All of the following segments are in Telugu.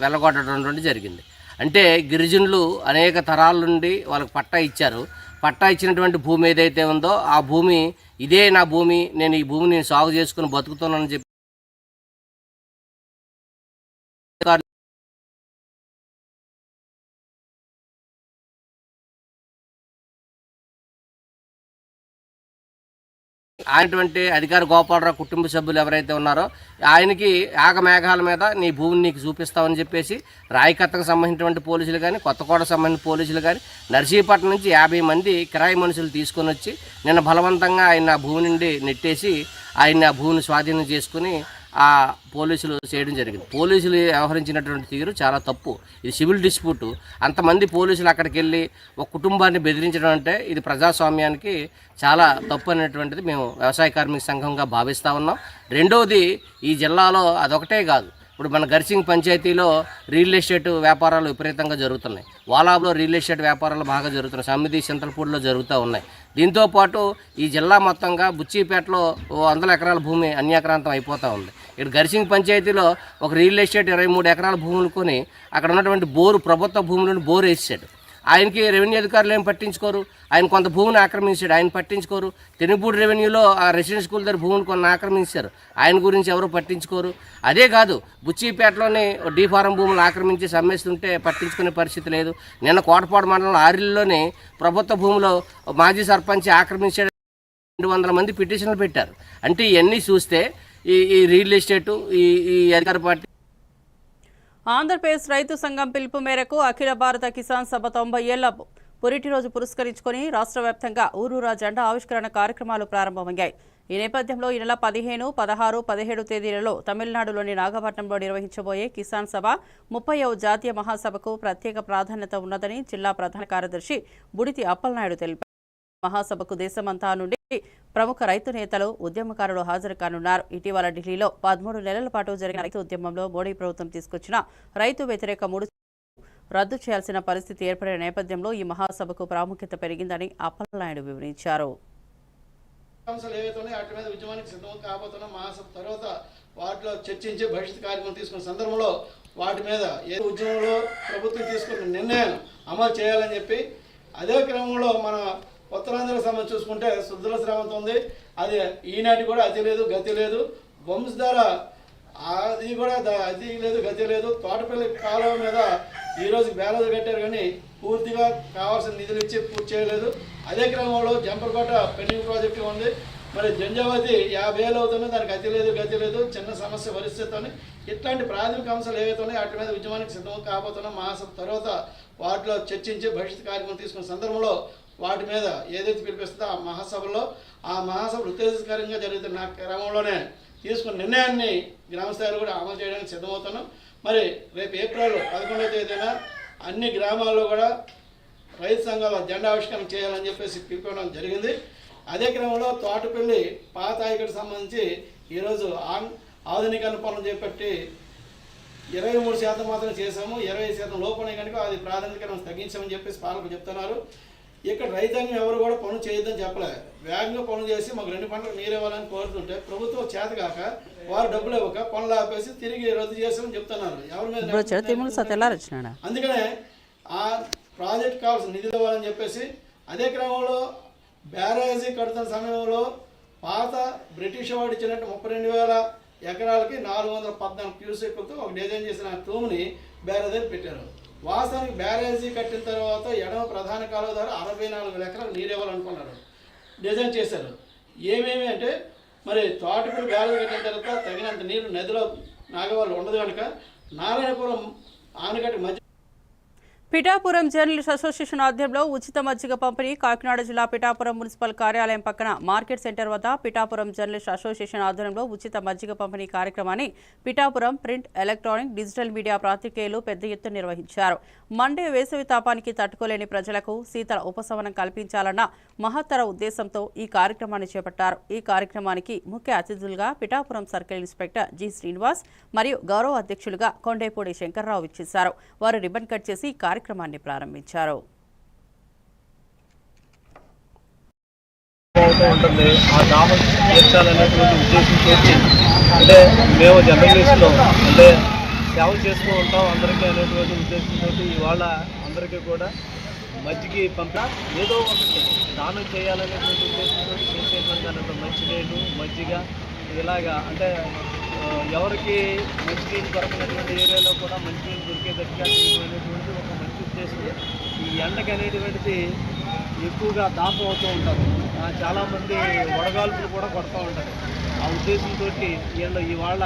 వెళ్ళగొట్టడం జరిగింది. అంటే గిరిజనులు అనేక తరాల నుండి వాళ్ళకి పట్టా ఇచ్చారు. పట్టా ఇచ్చినటువంటి భూమి ఏదైతే ఉందో ఆ భూమి ఇదే నా భూమి, నేను ఈ భూమిని సాగు చేసుకుని బతుకుతున్నానని చెప్పి ఆయనటువంటి అధికారి గోపాలరావు కుటుంబ సభ్యులు ఎవరైతే ఉన్నారో ఆయనకి ఆగమేఘాల మీద నీ భూమిని నీకు చూపిస్తామని చెప్పేసి రాయకత్తకు సంబంధించినటువంటి పోలీసులు కానీ, కొత్తకోటకు సంబంధించిన పోలీసులు కానీ నర్సీపట్నం నుంచి 50 మంది కిరాయి మనుషులు తీసుకొని వచ్చి నిన్న బలవంతంగా ఆయన భూమి నుండి నెట్టేసి ఆయన భూమిని స్వాధీనం చేసుకుని ఆ పోలీసులు చేయడం జరిగింది. పోలీసులు వ్యవహరించినటువంటి తీరు చాలా తప్పు. ఇది సివిల్ డిస్ప్యూట్. అంతమంది పోలీసులు అక్కడికి వెళ్ళి ఒక కుటుంబాన్ని బెదిరించడం అంటే ఇది ప్రజాస్వామ్యానికి చాలా తప్పు అనేటువంటిది మేము వ్యవసాయ కార్మిక సంఘంగా భావిస్తూ ఉన్నాం. రెండవది, ఈ జిల్లాలో అదొకటే కాదు, ఇప్పుడు మన గర్సింగ్ పంచాయతీలో రియల్ ఎస్టేట్ వ్యాపారాలు విపరీతంగా జరుగుతున్నాయి. వాలాబ్లో రియల్ ఎస్టేట్ వ్యాపారాలు బాగా జరుగుతున్నాయి. సమితి చింతలపూడిలో జరుగుతూ ఉన్నాయి. దీంతోపాటు ఈ జిల్లా మొత్తంగా బుచ్చిపేటలో 100 ఎకరాల భూమి అన్యాక్రాంతం అయిపోతూ ఉంది. ఇక్కడ గర్సింగ్ పంచాయతీలో ఒక రియల్ ఎస్టేట్ 23 ఎకరాల భూములు కొని అక్కడ ఉన్నటువంటి బోరు, ప్రభుత్వ భూములను బోరు వేసాడు. ఆయనకి రెవెన్యూ అధికారులు ఏం పట్టించుకోరు. ఆయన కొంత భూమిని ఆక్రమించాడు, ఆయన పట్టించుకోరు. తెనుపూడి రెవెన్యూలో ఆ రెసిడెన్స్ స్కూల్ దగ్గర భూమిని కొన్ని ఆక్రమించారు, ఆయన గురించి ఎవరు పట్టించుకోరు. అదే కాదు, బుచ్చిపేటలోని డీ ఫారం భూములు ఆక్రమించి సమ్మేస్తుంటే పట్టించుకునే పరిస్థితి లేదు. నిన్న కోటపాడు మండలం ఆరిల్లోని ప్రభుత్వ భూమిలో మాజీ సర్పంచ్ ఆక్రమించాడు, 200 మంది పిటిషన్లు పెట్టారు. అంటే ఇవన్నీ చూస్తే ఈ రియల్ ఎస్టేటు ఈ అధికార పార్టీ. ఆంధ్రప్రదేశ్ రైతు సంఘం పిలుపు మేరకు అఖిల భారత కిసాన్ సభ 90 ఏళ్ల పురిటి రోజు పురస్కరించుకొని రాష్ట్ర వ్యాప్తంగా ఊరూరా జెండా ఆవిష్కరణ కార్యక్రమాలు ప్రారంభమయ్యాయి. ఈ నేపథ్యంలో ఈ నెల 15, 16, 17 తేదీలలో తమిళనాడులోని నాగపట్నంలో నిర్వహించబోయే కిసాన్ సభ 30వ జాతీయ మహాసభకు ప్రత్యేక ప్రాధాన్యత ఉన్నదని జిల్లా ప్రధాన కార్యదర్శి బుడితి అప్పలనాయుడు తెలిపారు. మహాసభకు దేశమంతా నుండి ప్రముఖ రైతు నేతలు, ఉద్యమకారులు హాజరు కానున్నారు. ఇటీవల ఢిల్లీలో 13 నెలల పాటు జరిగిన రైతు ఉద్యమంలో మోడీ ప్రభుత్వం తీసుకొచ్చిన రైతు వ్యతిరేక 3 రద్దు చేయాల్సిన పరిస్థితి ఏర్పడిన నేపథ్యంలో ఈ మహాసభకు ప్రాముఖ్యత పెరిగిందని అప్పలనాయుడు వివరించారు. వాటిలో చర్చించి భవిష్యత్ కార్యక్రమం తీసుకున్న సందర్భంలో వాటి మీద ఏ ఉద్యమంలో ప్రభుత్వం తీసుకున్న నిర్ణయం అమలు చేయాలని చెప్పి, అదే క్రమంలో మన ఉత్తరాంధ్రకు సంబంధించి చూసుకుంటే శుద్ధుల శ్రావంతి ఉంది. అది ఈనాటి కూడా అతి లేదు గతి లేదు. వంశధార అది కూడా అతి లేదు గతి లేదు. తోటపల్లి కాలువ మీద ఈరోజు బ్యాలెన్స్ కట్టారు కానీ పూర్తిగా కావాల్సిన నిధులు ఇచ్చి పూర్తి చేయలేదు. అదే క్రమంలో జంపర్కోట పెండింగ్ ప్రాజెక్టు ఉంది. మరి జంజావతి 50 ఏళ్ళు అవుతున్నాయి, దానికి అతి లేదు గతి లేదు, చిన్న సమస్య పరిస్థితితోనే. ఇట్లాంటి ప్రాథమిక అంశాలు ఏవైతే ఉన్నాయో వాటి మీద ఉద్యమానికి సిద్ధం కాబోతున్నాం. మహాసభ తర్వాత వాటిలో చర్చించి భవిష్యత్ కార్యక్రమం తీసుకున్న సందర్భంలో వాటి మీద ఏదైతే పిలిపిస్తుందో ఆ మహాసభ ఉత్తేజకరంగా జరుగుతున్న క్రమంలోనే తీసుకున్న నిర్ణయాన్ని గ్రామస్థాయిలో కూడా అమలు చేయడానికి సిద్ధమవుతున్నాం. మరి రేపు ఏప్రిల్ 11వ తేదీన అన్ని గ్రామాల్లో కూడా రైతు సంఘాల జెండా ఆవిష్కరణ చేయాలని చెప్పేసి పిలుపుకోవడం జరిగింది. అదే క్రమంలో తోటపల్లి పాత ఆయకకు సంబంధించి ఈరోజు ఆధునీకరణ పనులు చేపట్టి 23% మాత్రం చేశాము. 20% లోపనే కనుక అది ప్రాధాన్యతకరం తగ్గించామని చెప్పేసి పాలకులు చెప్తున్నారు. ఇక్కడ రైతాంగం ఎవరు కూడా పనులు చేయొద్దని చెప్పలేదు. వేగంగా పనులు చేసి మాకు 2 పంటలకు నీరు ఇవ్వాలని కోరుతుంటే ప్రభుత్వం చేతగాక వారు డబ్బులు ఇవ్వక పనులు ఆపేసి తిరిగి రద్దు చేసామని చెప్తున్నారు. ఎవరి మీద? అందుకనే ఆ ప్రాజెక్ట్ కావాల్సిన నిధులు ఇవ్వాలని చెప్పేసి, అదే క్రమంలో బ్యారేజీ కడుతున్న సమయంలో పాత బ్రిటిష్ వాడు ఇచ్చినట్టు 32,000 ఎకరాలకి 414 క్యూసెక్లతో ఒక డిజైన్ చేసిన తూముని బ్యారేజీ పెట్టారు. వాస్తవానికి బ్యారేజీ కట్టిన తర్వాత ఎడమ ప్రధాన కాలువ ద్వారా 64,000 ఎకరాలు నీరు ఇవ్వాలనుకున్నారు, డిజైన్ చేశారు. ఏమేమి అంటే మరి తోటపల్లి బ్యారేజీ కట్టిన తర్వాత తగినంత నీరు నదిలో నాగవాళ్ళు ఉండదు కనుక నారాయణపురం ఆనకట్ట మధ్య పిఠాపురం జర్నలిస్ట్ అసోసియేషన్ ఆధ్వర్యంలో ఉచిత మజ్జిగ పంపిణీ. కాకినాడ జిల్లా పిఠాపురం మున్సిపల్ కార్యాలయం పక్కన మార్కెట్ సెంటర్ వద్ద పిఠాపురం జర్నలిస్ట్ అసోసియేషన్ ఆధ్వర్యంలో ఉచిత మజ్జిగ పంపిణీ కార్యక్రమాన్ని Pithapuram print, electronic, digital media పాత్రికేయులు పెద్ద ఎత్తున నిర్వహించారు. మండే వేసవి తాపానికి తట్టుకోలేని ప్రజలకు శీతల ఉపశమనం కల్పించాలన్న మహత్తర ఉద్దేశంతో ఈ కార్యక్రమాన్ని చేపట్టారు. ఈ కార్యక్రమానికి ముఖ్య అతిథులుగా Pithapuram circle inspector G Srinivas మరియు గౌరవ అధ్యక్షులుగా కొండేపూడి శంకర్రావు విచ్చేశారు. వారు రిబన్ కట్ చేసి కార్యక్రమాన్ని ప్రారంభించారు. ఉంటుంది ఆ దాహం తీర్చాలనేటువంటి ఉద్దేశంతో అంటే మేము జర్నలిస్టులో అంటే సేవ చేస్తూ ఉంటాం అందరికీ అనేటువంటి ఉద్దేశంతో ఇవాళ అందరికీ కూడా మజ్జిగ ఏదో ఒకటి దానం చేయాలనేటువంటి ఉద్దేశంతో చేసేటువంటి దాంట్లో మంచినీళ్ళు మజ్జిగ ఇలాగా అంటే ఎవరికి మంచినీళ్ళు దొరకనటువంటి ఏరియాలో కూడా మంచినీళ్ళు దొరికేటట్టుగా చేయమైనటువంటి ఒక మంచి ఉద్దేశం. ఈ ఎండకి అనేటువంటిది ఎక్కువగా దాపం అవుతూ ఉంటారు, చాలామంది వడగాల్పులు కూడా కొడుతూ ఉంటారు. ఆ ఉద్దేశంతో వీళ్ళు ఇవాళ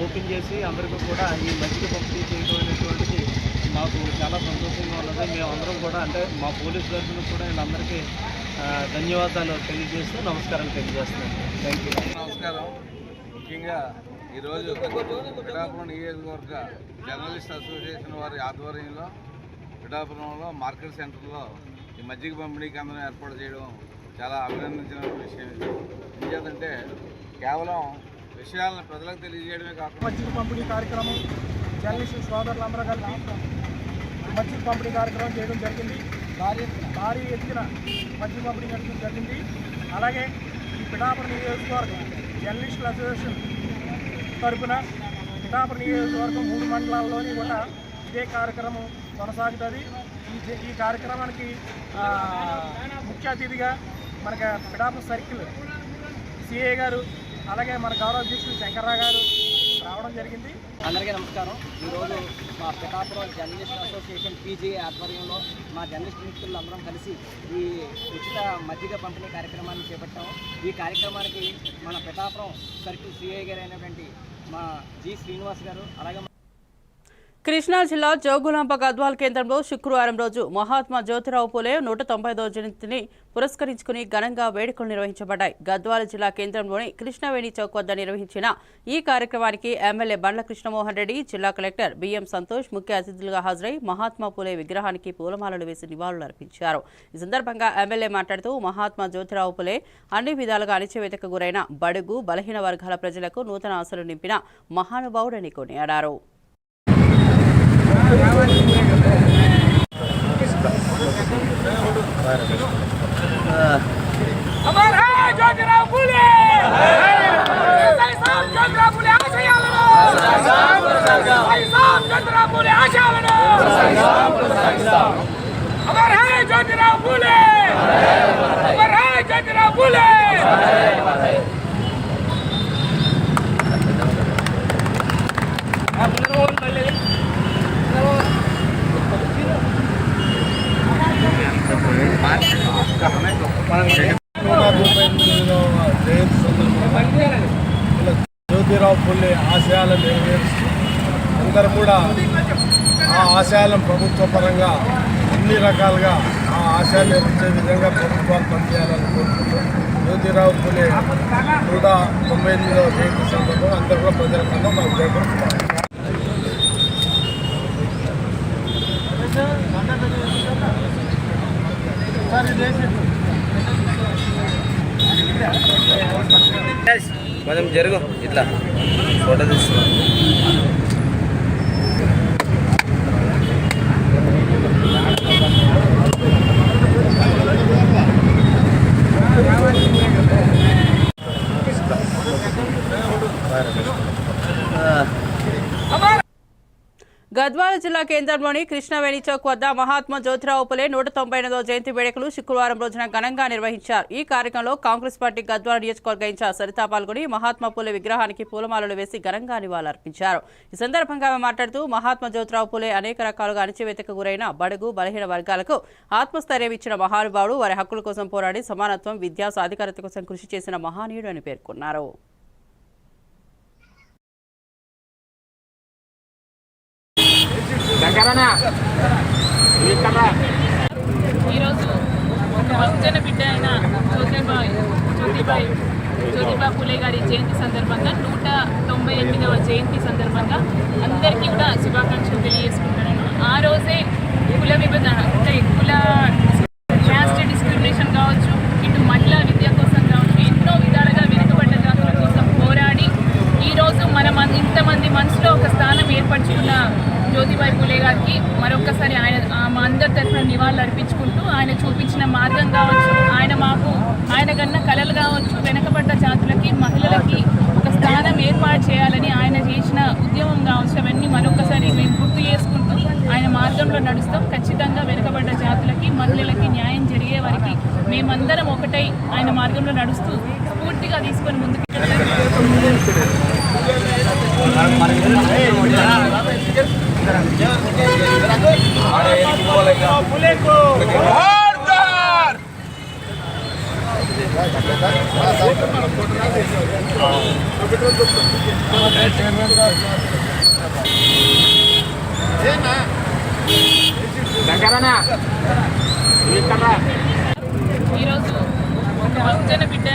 ఓపెన్ చేసి అందరికీ కూడా ఈ మజ్జిగ పంపిణీ చేయడం అనేటువంటిది మాకు చాలా సంతోషంగా ఉన్నది. మేమందరం కూడా అంటే మా పోలీసు తరఫున కూడా వీళ్ళందరికీ ధన్యవాదాలు తెలియజేస్తూ నమస్కారాలు తెలియజేస్తున్నాను. Thank you. నమస్కారం. ముఖ్యంగా ఈరోజు పిఠాపురం నియోజకవర్గ జర్నలిస్ట్ అసోసియేషన్ వారి ఆధ్వర్యంలో పిఠాపురంలో మార్కెట్ సెంటర్లో ఈ మజ్జిగ పంపిణీ కేంద్రం ఏర్పాటు చేయడం చాలా అభినందించిన విషయం. ఎందుకంటే కేవలం విషయాలను ప్రజలకు తెలియజేయడమే కాకుండా మజ్జిగ పంపిణీ కార్యక్రమం జర్నలిస్టు సోదరులందరూ కలిపి మజ్జిగ పంపిణీ కార్యక్రమం చేయడం జరిగింది. భారీ ఎత్తున మజ్జిగ పంపిణీ చేయడం జరిగింది. అలాగే ఈ పిఠాపురం నియోజకవర్గం జర్నలిస్టుల అసోసియేషన్ తరఫున పిఠాపురం నియోజకవర్గం 3 మండలాల్లోని కూడా ఇదే కార్యక్రమం కొనసాగుతుంది. ఈ కార్యక్రమానికి ముఖ్య అతిథిగా మనకి పిఠాపురం సర్కిల్ సిఐ గారు అలాగే మన గౌరవ అధ్యక్షులు శంకర్రావు గారు రావడం జరిగింది. అందరికీ నమస్కారం. ఈరోజు మా పిఠాపురం జర్నలిస్ట్ అసోసియేషన్ పీజీ ఆధ్వర్యంలో మా జర్నలిస్ట్ మిత్రులు అందరం కలిసి ఈ ఉచిత మజ్జిగ పంపిణీ కార్యక్రమాన్ని చేపట్టాము. ఈ కార్యక్రమానికి మన పిఠాపురం సర్కిల్ సిఐ గారు అయినటువంటి మా జి శ్రీనివాస్ గారు అలాగే కృష్ణా జిల్లా జోగులాంబ గద్వాల్ కేంద్రంలో శుక్రవారం రోజు మహాత్మా జ్యోతిరావు పూలే 190వ జయంతిని పురస్కరించుకుని ఘనంగా వేడుకలు నిర్వహించబడ్డాయి. గద్వాల జిల్లా కేంద్రంలోని కృష్ణవేణి చౌక్ వద్ద నిర్వహించిన ఈ కార్యక్రమానికి ఎమ్మెల్యే బండ్ల కృష్ణమోహన్ రెడ్డి, జిల్లా కలెక్టర్ బిఎం సంతోష్ ముఖ్య అతిథులుగా హాజరై మహాత్మా పూలే విగ్రహానికి పూలమాలలు వేసి నివాళులర్పించారు. ఈ సందర్భంగా ఎమ్మెల్యే మాట్లాడుతూ మహాత్మా జ్యోతిరావు పూలే అన్ని విధాలుగా అణచివేతకు గురైన బడుగు బలహీన వర్గాల ప్రజలకు నూతన ఆశలు నింపిన మహానుభావుడని కొనియాడారు. अमर है ज्योतिराव फुले, ज्योतिराव फुले आशयाలను, ज्योतिराव फुले आशयाలను, अमर है ज्योतिराव फुले, अमर है ज्योतिराव फुले. జయంతి సందర్భంగా జ్యోతిరావు ఫుల్లే ఆశయాలను నెరవేరుస్తూ అందరూ కూడా ఆ ఆశయాలను ప్రభుత్వ పరంగా అన్ని రకాలుగా ఆ ఆశయాలు నెరవేర్చే విధంగా ప్రభుత్వాలు పనిచేయాలని కోరుకుంటూ జ్యోతిరావు ఫుల్లే 198వ జయంతి సందర్భంగా అందరూ కూడా ప్రజలకన్నా మా దగ్గర కొంచెం జరుగు ఇట్లా ఫోటో తీసుకున్నాం. గద్వాల జిల్లా కేంద్రంలోని కృష్ణవేణి చౌక్ వద్ద మహాత్మా జ్యోతిరావు పూలే 198వ జయంతి వేడుకలు శుక్రవారం రోజున ఘనంగా నిర్వహించారు. ఈ కార్యక్రమంలో కాంగ్రెస్ పార్టీ గద్వాల నియోజకవర్గ ఇన్ఛార్జ్ సరిత పాల్గొని మహాత్మా పూలే విగ్రహానికి పూలమాలలు వేసి ఘనంగా నివాళులర్పించారు. ఈ సందర్భంగా ఆమె మాట్లాడుతూ మహాత్మా జ్యోతిరావు పూలే అనేక రకాలుగా అణచివేతకు గురైన బడుగు బలహీన వర్గాలకు ఆత్మస్థైర్యం ఇచ్చిన మహానుభావుడు, వారి హక్కుల కోసం పోరాడి సమానత్వం, విద్యా సాధికారత కోసం కృషి చేసిన మహానీయుడు అని పేర్కొన్నారు. ఈరోజు బహుజన బిడ్డ అయిన జ్యోతిబా పూలే గారి జయంతి సందర్భంగా 198వ జయంతి సందర్భంగా అందరికీ కూడా శుభాకాంక్షలు తెలియజేసుకుంటున్నాను. ఆ రోజే కుల విభజన అంటే కుల క్యాస్ట్ డిస్క్రిమినేషన్ కావచ్చు, ఇటు మహిళా విద్య కోసం కావచ్చు, ఎన్నో విధాలుగా వెనుకబడ్డ జాతుల కోసం పోరాడి ఈరోజు మనం ఇంతమంది మనసులో ఒక స్థానం ఏర్పరచుకున్న జ్యోతిబాయి పూలే గారికి మరొకసారి మా అందరి తరఫున నివాళులు అర్పించుకుంటూ ఆయన చూపించిన మార్గం కావచ్చు, ఆయన కన్నా కళలు కావచ్చు, వెనకబడ్డ జాతులకి మహిళలకి ఒక స్థానం ఏర్పాటు చేయాలని ఆయన చేసిన ఉద్యమం కావచ్చు, అవన్నీ మేమందరం ఒకటై ఆయన మార్గంలో నడుస్తూ స్ఫూర్తిగా తీసుకొని ముందుకు ఈరోజు బహుజన బిడ్డ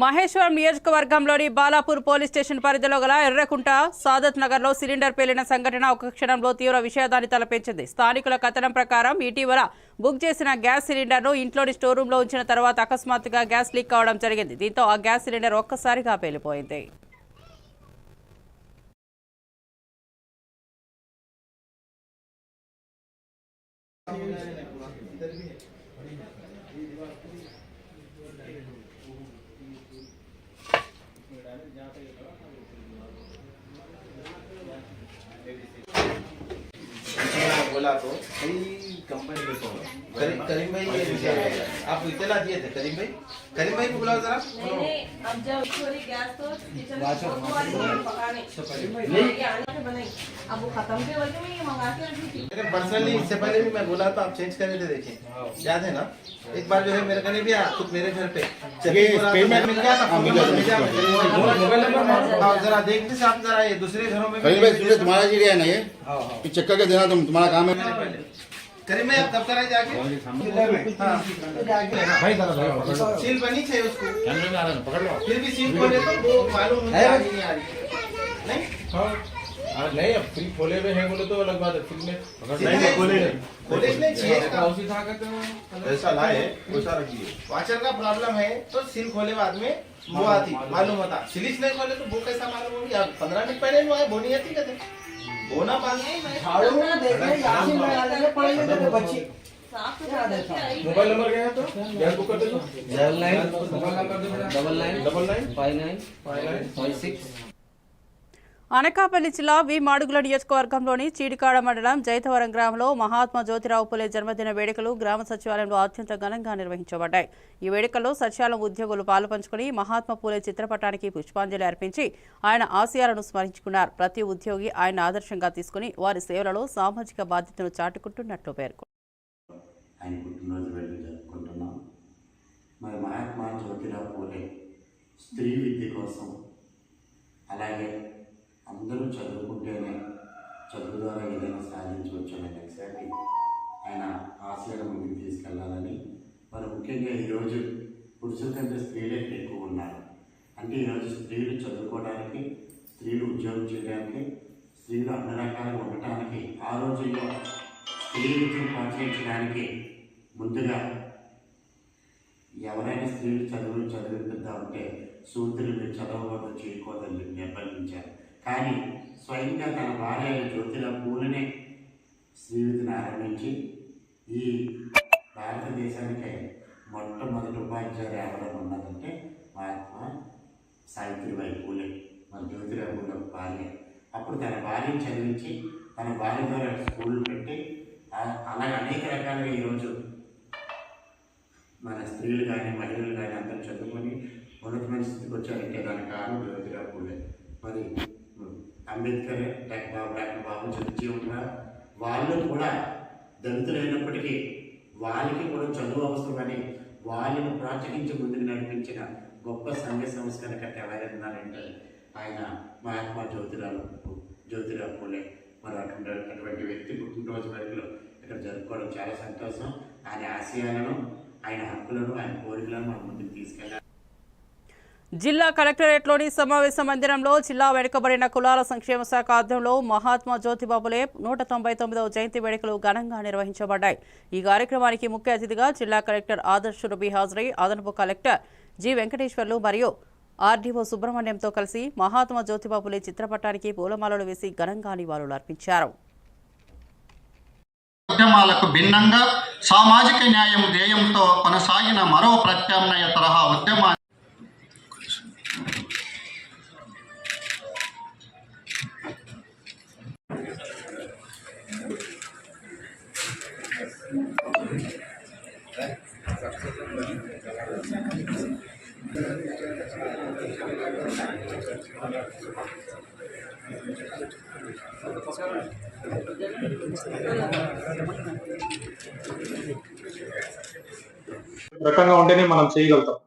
మహేశ్వరం నియోజకవర్గంలోని బాలాపూర్ పోలీస్ స్టేషన్ పరిధిలో గల ఎర్రకుంట సాదత్ నగర్లో సిలిండర్ పేలిన సంఘటన ఒక క్షణంలో తీవ్ర విషాదాన్ని తలపెంచింది. స్థానికుల కథనం ప్రకారం ఇటీవల బుక్ చేసిన గ్యాస్ సిలిండర్ను ఇంట్లోని స్టోర్ రూమ్లో ఉంచిన తర్వాత అకస్మాత్తుగా గ్యాస్ లీక్ కావడం జరిగింది. దీంతో ఆ గ్యాస్ సిలిండర్ ఒక్కసారిగా పేలిపోయింది. बोला तो कई कंपनी देखो करीम भाई ये आप इतना दिए थे करीम भाई को बुलाओ जरा अब जब थोड़ी गैस तो किचन पकाने बनाई अब वो खत्म के वजह में ये मंगा के रखी थी। मैंने पर्सनली इससे पहले भी मैं बोला था आप चेंज कर देते देखिए याद है ना एक बार जो है मेरे कने भी आया खुद मेरे घर पे पेमेंट मिल गया था मोबाइल नंबर जरा देखते से आप जरा ये दूसरे घरों में तुम्हारा जी है ना ये चेक करके देना तुम्हारा काम है। करीम भाई आप कब कराए जाके सील बनी चाहिए उसको फिर भी सील खोले तो वो मालूम मुझे आ नहीं आ रही नहीं नहीं अब फ्री खोले हुए हैं बोले तो अलग बात है फ्री में खोले नहीं चाहिए ऐसा लाए वैसा रखिए वाचर का प्रॉब्लम है तो सील खोले बाद में वो आती मालूम होता सिलिस नहीं खोले तो वो कैसा मालूम होगी 15 मिनट पहले वो आए बोनी आती कहते बोना पास मोबाइल नंबर क्या है तो गैस बुक कर दो 99 అనకాపల్లి జిల్లా వి మాడుగుల నియోజకవర్గంలోని చీడికాడ మండలం జైతవరం గ్రామంలో మహాత్మా జ్యోతిరావు పులే జన్మదిన వేడుకలు గ్రామ సచివాలయంలో అత్యంత ఘనంగా నిర్వహించబడ్డాయి. ఈ వేడుకల్లో సచివాలయం ఉద్యోగులు పాలుపంచుకుని మహాత్మా పూలే చిత్రపటానికి పుష్పాంజలి అర్పించి ఆయన ఆశయాలను స్మరించుకున్నారు. ప్రతి ఉద్యోగి ఆయన ఆదర్శంగా తీసుకుని వారి సేవలలో సామాజిక బాధ్యతను చాటుకుంటున్నట్లు పేర్కొన్నారు. అందరూ చదువుకుంటేనే చదువు ద్వారా ఏదైనా సాధించవచ్చు అనే లక్ష్యాన్ని ఆయన ఆశయాల ముందుకు తీసుకెళ్లాలని మరి ముఖ్యంగా ఈరోజు పురుషుల కంటే స్త్రీలే ఎక్కువ ఉన్నారు. అంటే ఈరోజు స్త్రీలు చదువుకోవడానికి, స్త్రీలు ఉద్యోగం చేయడానికి, స్త్రీలు అన్ని రకాలుగా ఉండటానికి, ఆ రోజుల్లో స్త్రీ విద్యను ప్రోత్సహించడానికి ముందుగా ఎవరైనా స్త్రీలు చదివిద్దామంటే సూత్రులు మీరు చదవకూడదు, చేయకూడదని నిర్బంధించారు. కానీ స్వయంగా తన భార్య జ్యోతిరావు పూలేనే స్త్రీ విద్యను ఆరంభించి ఈ భారతదేశానికి మొట్టమొదటి ఉపాధ్యాయులు ఎవరైనా ఉన్నదంటే మహాత్మా సావిత్రిబాయి పూలే, మరి జ్యోతిరావు పూలే భార్య. అప్పుడు తన భార్యను చదివించి తన భార్య ద్వారా స్కూల్ పెట్టి అలాగే అనేక రకాలుగా ఈరోజు మన స్త్రీలు కానీ మహిళలు కానీ అందరూ చదువుకొని ఉన్నతమైన స్థితికి వచ్చారంటే దానికి కారణం జ్యోతిరావు పూలే. మరి అంబేద్కర్, డాక్టర్ బాబు జగజ్జీవన్ వాళ్ళు కూడా దళితులైనప్పటికీ వాళ్ళకి కూడా చదువు అవసరమని వాళ్ళని ప్రోత్సహించి ముందుకు నడిపించిన గొప్ప సంఘ సంస్కరణకర్త ఎవరైనారంటే ఆయన మహాత్మా జ్యోతిరావు పూలే. మరి అటువంటి వ్యక్తి పుట్టినరోజు వేడుకలు ఇక్కడ జరుపుకోవడం చాలా సంతోషం. ఆయన ఆశయాలను, ఆయన హక్కులను, ఆయన కోరికలను మనం ముందుకు తీసుకెళ్ళాలి. జిల్లా కలెక్టరేట్లోని సమావేశ మందిరంలో జిల్లా వెనుకబడిన కులాల సంక్షేమ శాఖ ఆధ్వర్యంలో మహాత్మా జ్యోతిబాపులే 199వ జయంతి వేడుకలు ఘనంగా నిర్వహించబడ్డాయి. ఈ కార్యక్రమానికి ముఖ్య అతిథిగా జిల్లా కలెక్టర్ ఆదర్శ్ రూబీ హాజరై అదనపు కలెక్టర్ జి వెంకటేశ్వర్లు మరియు ఆర్డీఓ సుబ్రహ్మణ్యంతో కలిసి మహాత్మా జ్యోతిబాపులే చిత్రపటానికి పూలమాలలు వేసి ఘనంగా నివాళులు అర్పించారు. ఉద్యమాలకు భిన్నంగా సామాజిక న్యాయం ధ్యేయంతో కొనసాగిన మరో ప్రత్యామ్నాయ తరహా ఉద్యమాన్ని రకంగా ఉంటేనే మనం చేయగలుగుతాం.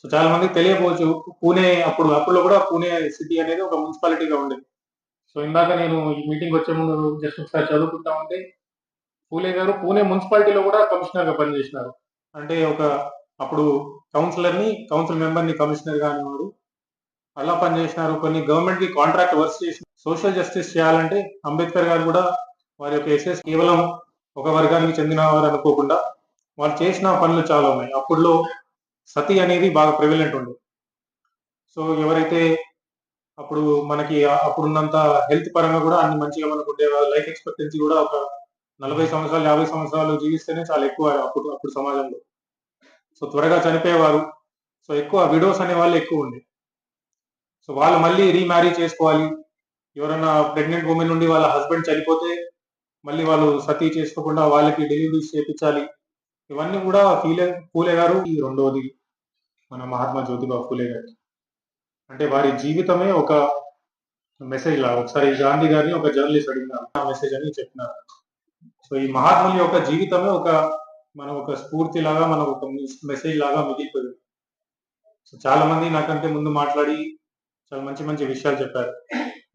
సో చాలా మందికి తెలియకపోవచ్చు, పూణే అప్పుడులో కూడా పూణే సిటీ అనేది ఒక మున్సిపాలిటీగా ఉండేది. సో ఇందాక నేను ఈ మీటింగ్ వచ్చే ముందు జస్ట్ ఒకసారి చదువుకుంటా ఉంటే, పూలే గారు పూణే మున్సిపాలిటీలో కూడా కమిషనర్గా పనిచేసినారు. అంటే అప్పుడు కౌన్సిల్ మెంబర్ని కమిషనర్గా అనేవారు. అలా పనిచేసినారు. కొన్ని గవర్నమెంట్కి కాంట్రాక్ట్ వర్క్స్ చేసి సోషల్ జస్టిస్ చేయాలంటే అంబేద్కర్ గారు కూడా వారి యొక్క ఎస్ఎస్ కేవలం ఒక వర్గానికి చెందిన వారు అనుకోకుండా వాళ్ళు చేసిన పనులు చాలా ఉన్నాయి. అప్పుడులో సతీ అనేది బాగా ప్రివిలెంట్ ఉంది. సో ఎవరైతే మనకి అప్పుడున్నంత హెల్త్ పరంగా కూడా అన్ని మంచిగా మనకు ఉండేవారు. లైఫ్ ఎక్స్పెక్టెన్సీ కూడా ఒక 40 సంవత్సరాలు 50 సంవత్సరాలు జీవిస్తేనే చాలా ఎక్కువ అప్పుడు సమాజంలో. సో త్వరగా చనిపోయేవారు. సో ఎక్కువ విడోస్ అనే వాళ్ళు ఎక్కువ ఉంది. సో వాళ్ళు మళ్ళీ రీమ్యారీ చేసుకోవాలి. ఎవరైనా ప్రెగ్నెంట్ ఉమెన్ నుండి వాళ్ళ హస్బెండ్ చనిపోతే మళ్ళీ వాళ్ళు సతీ చేసుకోకుండా వాళ్ళకి డెలివరీస్ చేయించాలి. ఇవన్నీ కూడా పూలే గారు. ఈ రెండవది మన మహాత్మా జ్యోతిబా పూలే గారు అంటే వారి జీవితమే ఒక మెసేజ్ లాగా. ఒకసారి గాంధీ గారిని ఒక జర్నలిస్ట్ అడిగినారు, ఆ మెసేజ్ అని చెప్పినారు. సో ఈ మహాత్ముల యొక్క జీవితమే ఒక స్ఫూర్తి లాగా, మన ఒక మెసేజ్ లాగా మిగిలిపోయింది. సో చాలా మంది నాకంటే ముందు మాట్లాడి చాలా మంచి మంచి విషయాలు చెప్పారు.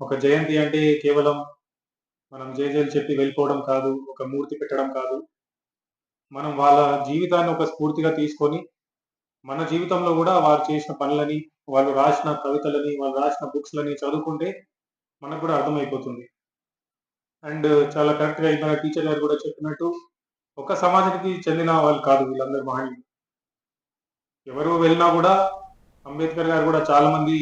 ఒక జయంతి అంటే కేవలం మనం జేజేలు చెప్పి వెళ్ళిపోవడం కాదు, ఒక మూర్తి పెట్టడం కాదు. మనం వాళ్ళ జీవితాన్ని ఒక స్ఫూర్తిగా తీసుకొని మన జీవితంలో కూడా వారు చేసిన పనులని, వాళ్ళు రాసిన కవితలని, వాళ్ళు రాసిన బుక్స్లని చదువుకుంటే మనకు కూడా అర్థమైపోతుంది. అండ్ చాలా కరెక్ట్గా మన టీచర్ గారు కూడా చెప్పినట్టు ఒక సమాజానికి చెందిన వాళ్ళు కాదు వీళ్ళందరూ మహనీయులు. ఎవరు వెళ్ళినా కూడా అంబేద్కర్ గారు కూడా చాలా మంది.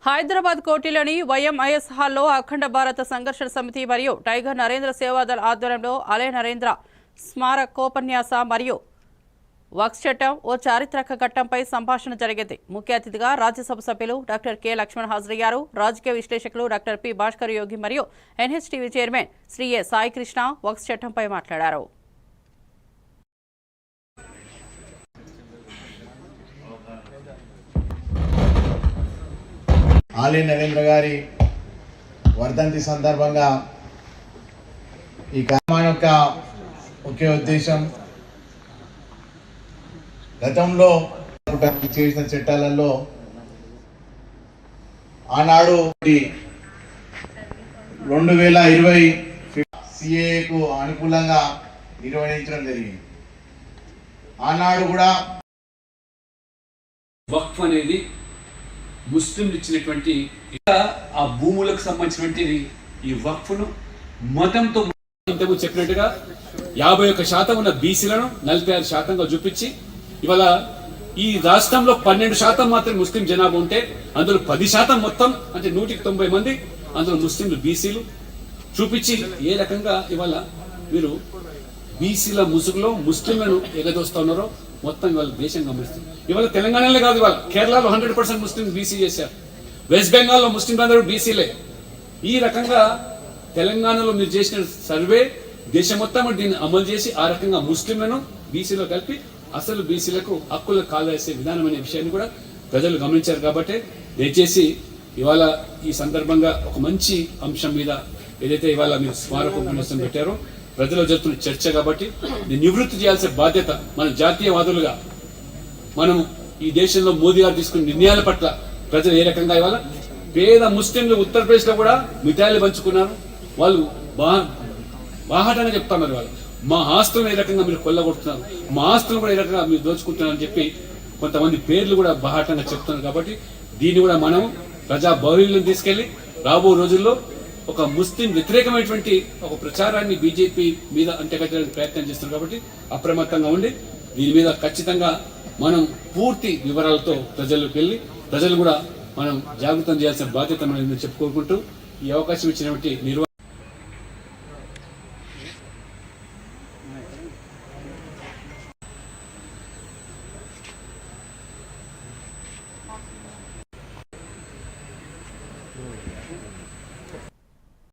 హైదరాబాద్ కోటిలోని వైఎంఐఎస్ హాల్లో అఖండ భారత సంఘర్షణ సమితి మరియు టైగర్ నరేంద్ర సేవాదళ్ ఆధ్వర్యంలో అలే నరేంద్ర స్మారకోపన్యాస మరియు వక్స్ చట్టం ఓ చారిత్రక ఘట్టంపై సంభాషణ జరిగింది. ముఖ్య అతిథిగా రాజ్యసభ సభ్యులు డాక్టర్ కె లక్ష్మణ్ హాజరయ్యారు. రాజకీయ విశ్లేషకులు డాక్టర్ పి భాస్కర్ యోగి మరియు ఎన్హెచ్టీవీ చైర్మన్ శ్రీ ఏ సాయికృష్ణ వక్స్ చట్టంపై మాట్లాడారు. ఆలే నరేంద్ర గారి వర్ధంతి సందర్భంగా ఈ కార్యక్రమం యొక్క ముఖ్య ఉద్దేశం గతంలో చేసిన చట్టాలలో ఆనాడు 2020 సిఏకు అనుకూలంగా నిర్వహించడం జరిగింది. ఆనాడు కూడా వక్ఫ్ అనేది ముస్లింలు ఇచ్చినటువంటి ఆ భూములకు సంబంధించినటువంటి ఈ వక్ఫ్ను మతంతో ఇంతకు చెప్పినట్టుగా 51% ఉన్న బీసీలను 46%గా చూపించి ఇవాళ ఈ రాష్ట్రంలో 12% మాత్రం ముస్లిం జనాభా ఉంటే అందులో 10% మొత్తం అంటే 190 మంది అందులో ముస్లింలు బీసీలు చూపించి ఏ రకంగా ఇవాళ మీరు బీసీల ముసుగులో ముస్లింలను ఎగదోస్తా ఉన్నారో మొత్తం ఇవాళ దేశం గమనిస్తుంది. ఇవాళ తెలంగాణలో కాదు, ఇవాళ కేరళలో 100% ముస్లిం బీసీ చేశారు. వెస్ట్ బెంగాల్లో ముస్లింలందరూ బీసీలే. ఈ రకంగా తెలంగాణలో మీరు చేసిన సర్వే దేశం మొత్తం దీన్ని అమలు చేసి ఆ రకంగా ముస్లింలను బీసీలో కలిపి అసలు బీసీలకు హక్కులు కాలేసే విధానం అనే విషయాన్ని కూడా ప్రజలు గమనించారు. కాబట్టి దయచేసి ఇవాళ ఈ సందర్భంగా ఒక మంచి అంశం మీద ఏదైతే ఇవాళ మీరు స్మారక ఉపన్యాసం పెట్టారో ప్రజలు జరుగుతున్న చర్చ కాబట్టి దీన్ని నివృత్తి చేయాల్సిన బాధ్యత మన జాతీయవాదులుగా మనం ఈ దేశంలో మోదీ గారు తీసుకున్న నిర్ణయాల పట్ల ప్రజలు ఏ రకంగా ఇవాళ పేద ముస్లింలు ఉత్తరప్రదేశ్లో కూడా మిఠాయిలు పంచుకున్నారు. వాళ్ళు బాహాటంగా చెప్తున్నారు, వాళ్ళు మా ఆస్తులను ఏ రకంగా మీరు కొల్లగొడుతున్నారు, మా ఆస్తులను కూడా ఏ రకంగా మీరు దోచుకుంటున్నారు అని చెప్పి కొంతమంది పేర్లు కూడా బాహాటంగా చెప్తున్నారు. కాబట్టి దీన్ని కూడా మనం ప్రజా బౌర్యం తీసుకెళ్లి రాబో రోజుల్లో ఒక ముస్లిం వ్యతిరేకమైనటువంటి ఒక ప్రచారాన్ని బీజేపీ మీద అంటగట్టడానికి ప్రయత్నం చేస్తున్నారు. కాబట్టి అప్రమత్తంగా ఉండి దీని మీద ఖచ్చితంగా మనం పూర్తి వివరాలతో ప్రజల్లోకి వెళ్ళి ప్రజలు కూడా మనం జాగృతం చేయాల్సిన బాధ్యత మనం చెప్పుకోకుంటూ ఈ అవకాశం ఇచ్చినటువంటి